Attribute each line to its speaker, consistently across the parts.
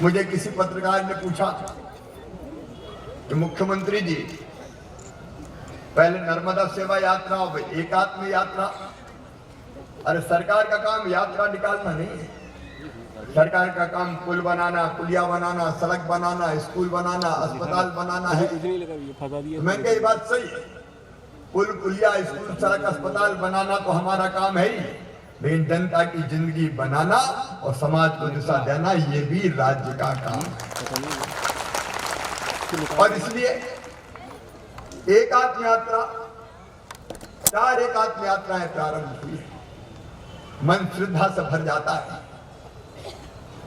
Speaker 1: मुझे किसी पत्रकार ने पूछा कि मुख्यमंत्री जी पहले नर्मदा सेवा यात्रा, अब एकात्म यात्रा। अरे सरकार का काम यात्रा निकालना नहीं है, सरकार का काम पुल बनाना, पुलिया बनाना, सड़क बनाना, स्कूल बनाना, अस्पताल बनाना है। मैं कही बात सही है, पुल पुलिया स्कूल सड़क अस्पताल बनाना तो हमारा काम है ही, लेकिन जनता की जिंदगी बनाना और समाज को दिशा देना ये भी राज्य का काम है। और इसलिए एकात्म यात्रा, 4 एकात्म यात्राएं प्रारंभ हुई। मन श्रद्धा से भर जाता है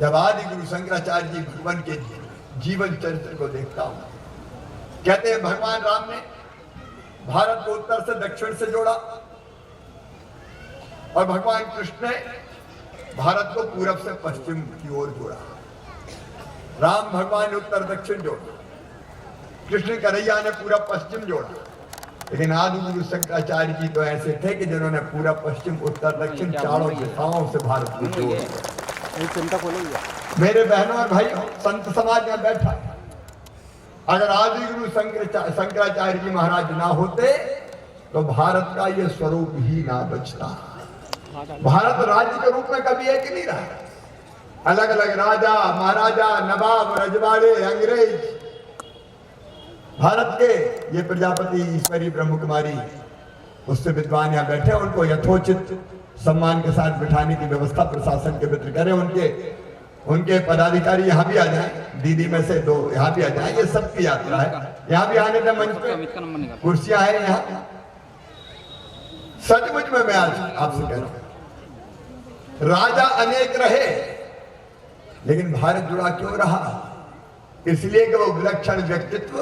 Speaker 1: जब आदि गुरु शंकराचार्य जी भगवान के जीवन चरित्र को देखता हूं। कहते हैं भगवान राम ने भारत को उत्तर से दक्षिण से जोड़ा और भगवान कृष्ण ने भारत को पूरब से पश्चिम की ओर जोड़ा। राम भगवान ने उत्तर दक्षिण जोड़ा, कृष्ण कन्हैया ने पूरब पश्चिम जोड़ा। लेकिन आदि गुरु शंकराचार्य जी तो ऐसे थे कि जिन्होंने पूरब पश्चिम उत्तर दक्षिण चारों दिशाओं से भारत को जोड़ा। मेरे बहनों और भाइयों, संत समाज में बैठा, अगर आदि गुरु शंकराचार्य जी महाराज ना होते तो भारत का ये स्वरूप ही ना बचता। भारत राज्य के रूप में कभी एक नहीं रहा। अलग अलग राजा महाराजा, नवाब, रजवाड़े, अंग्रेज, भारत के ये प्रजापति ईश्वरी ब्रह्म कुमारी उससे विद्वान यहाँ बैठे, उनको यथोचित सम्मान के साथ बिठाने की व्यवस्था प्रशासन के मित्र करें। उनके पदाधिकारी यहाँ भी आ जाएं, दीदी में से 2 यहाँ भी आ जाएं। ये सबकी यात्रा है, यहाँ भी आने का मंच पे कुर्सियां हैं। यहाँ सचमुच में मैं आज आपसे कह रहा हूं, राजा अनेक रहे लेकिन भारत जुड़ा क्यों रहा? इसलिए कि वो विलक्षण व्यक्तित्व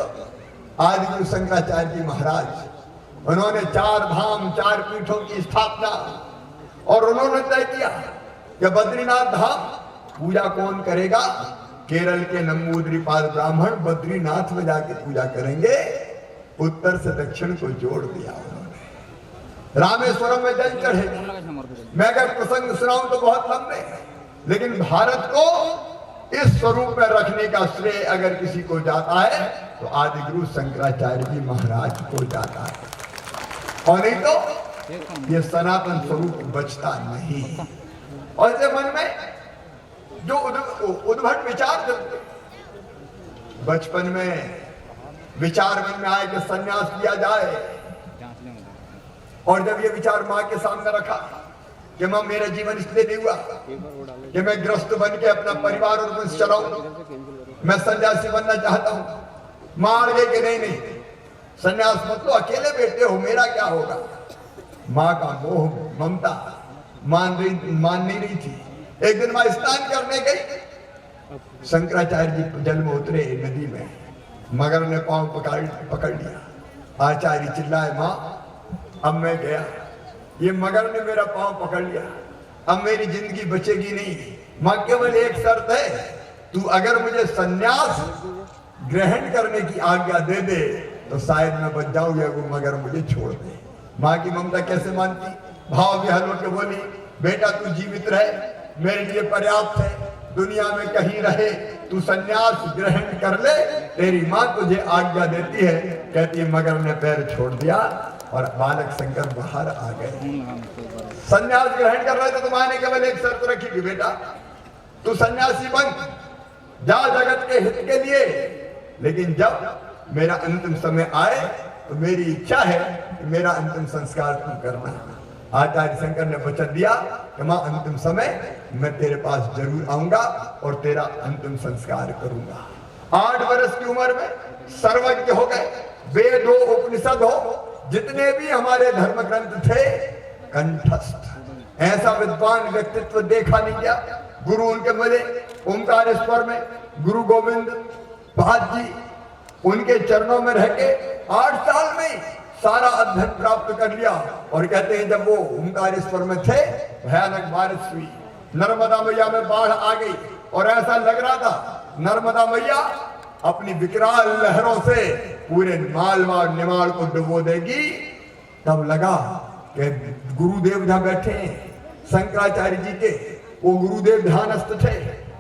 Speaker 1: आदि गुरु शंकराचार्य जी महाराज, उन्होंने 4 धाम 4 पीठों की स्थापना और उन्होंने तय किया कि बद्रीनाथ धाम पूजा कौन करेगा? केरल के नंबूद्रीपाल ब्राह्मण बद्रीनाथ में जाके पूजा करेंगे। उत्तर से दक्षिण को जोड़ दिया उन्होंने। रामेश्वरम में जल चढ़ेगा। मैं अगर प्रसंग सुनाऊं तो बहुत लंबे, लेकिन भारत को इस स्वरूप में रखने का श्रेय अगर किसी को जाता है तो आदि गुरु शंकराचार्य जी महाराज को जाता है, और नहीं तो ये सनातन स्वरूप बचता नहीं। और इसे मन में जो उद्भट विचार, बचपन में विचार मन में आए कि सन्यास लिया जाए, और जब ये विचार माँ के सामने रखा कि माँ मेरा जीवन इसलिए नहीं हुआ कि मैं गृहस्थ बन के अपना परिवार और वंश चलाऊं, मैं सन्यासी बनना चाहता हूं। माँ अड़ गई कि नहीं, सन्यास मत लो, अकेले बैठे हो, मेरा क्या होगा? माँ का मोह ममता मान नहीं रही थी। एक दिन माँ स्नान करने गई, शंकराचार्य जी जल में उतरे नदी में, मगर ने पांव पकड़ लिया। आचार्य चिल्लाए, माँ अब मैं गया, ये मगर ने मेरा पांव पकड़ लिया, अब मेरी जिंदगी बचेगी नहीं। माँ केवल एक शर्त है, तू अगर मुझे सन्यास ग्रहण करने की आज्ञा दे दे तो शायद मैं बच जाऊं, या वो मगर मुझे छोड़ दे। माँ की ममता कैसे मानती? भाव विहल होकर बोली, बेटा तू जीवित रहे, मेरे लिए पर्याप्त है, दुनिया में कहीं रहे, तू सन्यास ग्रहण कर ले, तेरी माँ तुझे आज्ञा देती है। कहती है मगर ने पैर छोड़ दिया और बालक शंकर बाहर आ गए। सन्यास ग्रहण कर रहे थे तो माँ ने केवल एक शर्त रखी कि बेटा तू सन्यासी बन, जा जगत के हित के लिए, लेकिन जब मेरा अंतिम समय आए तो मेरी इच्छा है कि मेरा अंतिम संस्कार तू करना। आचार्य शंकर ने वचन दिया कि मां अंतिम समय मैं तेरे पास जरूर आऊंगा और तेरा अंतिम संस्कार करूंगा। 8 वर्ष की उम्र में सर्वज्ञ हो गए, वेद हो, उपनिषद हो, जितने भी हमारे धर्म ग्रंथ थे कंठस्थ। ऐसा विद्वान व्यक्तित्व देखा नहीं गया। गुरु उनके मिले ओमकारेश्वर में, गुरु गोविंद पाद जी, उनके चरणों में रह के 8 साल में सारा अध्ययन प्राप्त कर लिया। और कहते हैं जब वो ओमकारेश्वर में थे, भयानक बारिश हुई, नर्मदा मैया में बाढ़ आ गई, और ऐसा लग रहा था नर्मदा मैया अपनी विकराल लहरों से पूरे मालवा और निमाड़ को डुबो देगी। तब लगा कि गुरुदेव जहां बैठे हैं शंकराचार्य जी के, वो गुरुदेव ध्यानस्थ थे,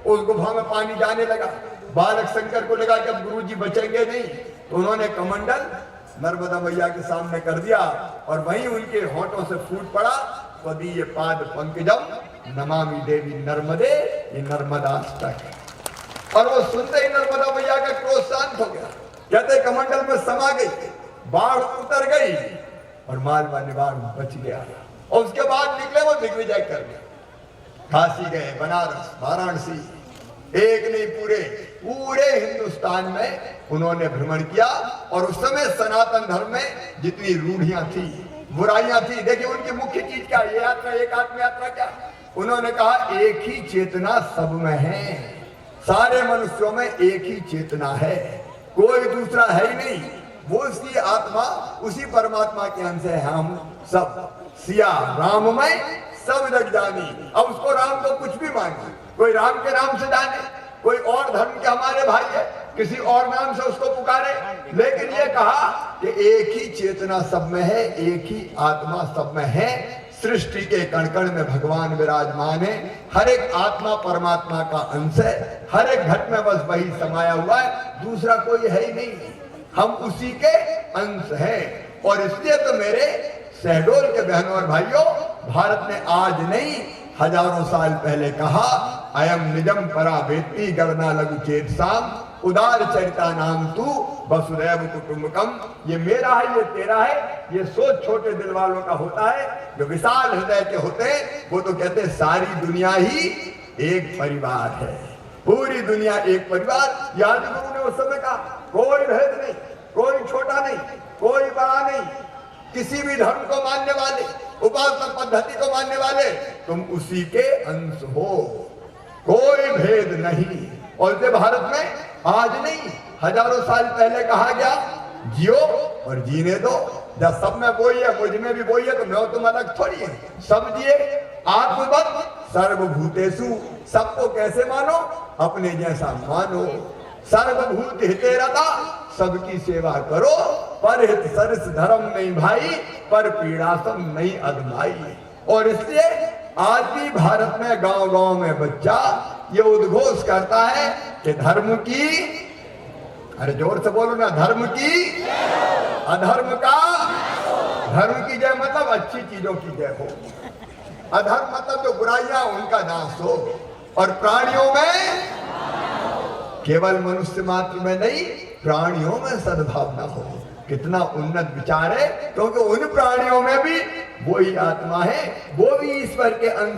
Speaker 1: उस गुफा में पानी जाने लगा। बालक शंकर को लगा कि अब गुरुजी बचेंगे नहीं, तो उन्होंने कमंडल नर्मदा मैया के सामने कर दिया और वहीं उनके होठों से फूट पड़ा, त्वदीय पाद पंकजम नमामि देवी नर्मदे, ये नर्मदाष्टक है। और वो सुनते ही नर्मदा मैया का क्रोध शांत हो गया। कहते कमंडल में समा गई, बाढ़ उतर गई और मालवा निवार बच गया। और उसके बाद निकले वो दिग्विजय कर गए, काशी गए, बनारस, वाराणसी, एक नहीं पूरे हिंदुस्तान में उन्होंने भ्रमण किया। और उस समय सनातन धर्म में जितनी रूढ़ियां थी, बुराइयां थी, देखिए उनकी मुख्य चीज क्या, ये यात्रा एक आत्म यात्रा क्या, उन्होंने कहा एक ही चेतना सब में है, सारे मनुष्यों में एक ही चेतना है, कोई दूसरा है ही नहीं, वो उसकी आत्मा उसी परमात्मा के अंश है। हम सब सिया राम में सब जग जानी। अब उसको राम को कुछ भी माने, कोई राम के नाम से जाने, कोई और धर्म के हमारे भाई है, किसी और नाम से उसको पुकारे, लेकिन ये कहा कि एक ही चेतना सब में है, एक ही आत्मा सब में है। सृष्टि के कण कण में भगवान विराजमान है, हर एक आत्मा परमात्मा का अंश है, हर एक घट में बस वही समाया हुआ है, दूसरा कोई है ही नहीं, हम उसी के अंश हैं। और इसलिए तो मेरे शहडोल के बहनों और भाइयों, भारत ने आज नहीं हजारों साल पहले कहा, अयम निजम परा वेत्ति गणना लघु चेत साम उदार चरिता नाम तू वसुदैव कुटुंबकम। ये मेरा है, ये तेरा है, ये सोच छोटे दिल वालों का होता है, जो विशाल हृदय के होते हैं वो तो कहते हैं सारी दुनिया ही एक परिवार है, पूरी दुनिया एक परिवार। याद गुरु ने उस समय कहा कोई भेद नहीं, कोई छोटा नहीं, कोई बड़ा नहीं, किसी भी धर्म को मानने वाले, उपासना पद्धति को मानने वाले, तुम उसी के अंश हो, कोई भेद नहीं। और इसे भारत में आज नहीं हजारों साल पहले कहा गया, जियो और जीने दो, जब सब में वही है, मुझ में भी वही है, तो मैं तुम अलग थोड़ी है, सब जिए। आत्मवत् सर्वभूतेषु, सबको कैसे मानो, अपने जैसा मानो। सर्वभूत हिते रता, सबकी सेवा करो, पर हित सरस धर्म नहीं भाई, पर पीड़ासम नहीं अधमाई। और इसलिए आज भी भारत में गांव गांव में बच्चा ये उद्घोष करता है कि धर्म की, अरे जोर से बोलो ना, धर्म की, अधर्म का, धर्म की जय मतलब अच्छी चीजों की जय हो, अधर्म मतलब जो बुराइयां उनका नाश हो, और प्राणियों में, केवल मनुष्य मात्र में नहीं, प्राणियों में सद्भावना हो। कितना उन्नत विचार है, क्योंकि उन प्राणियों में भी वही आत्मा है, वो भी ईश्वर के अंश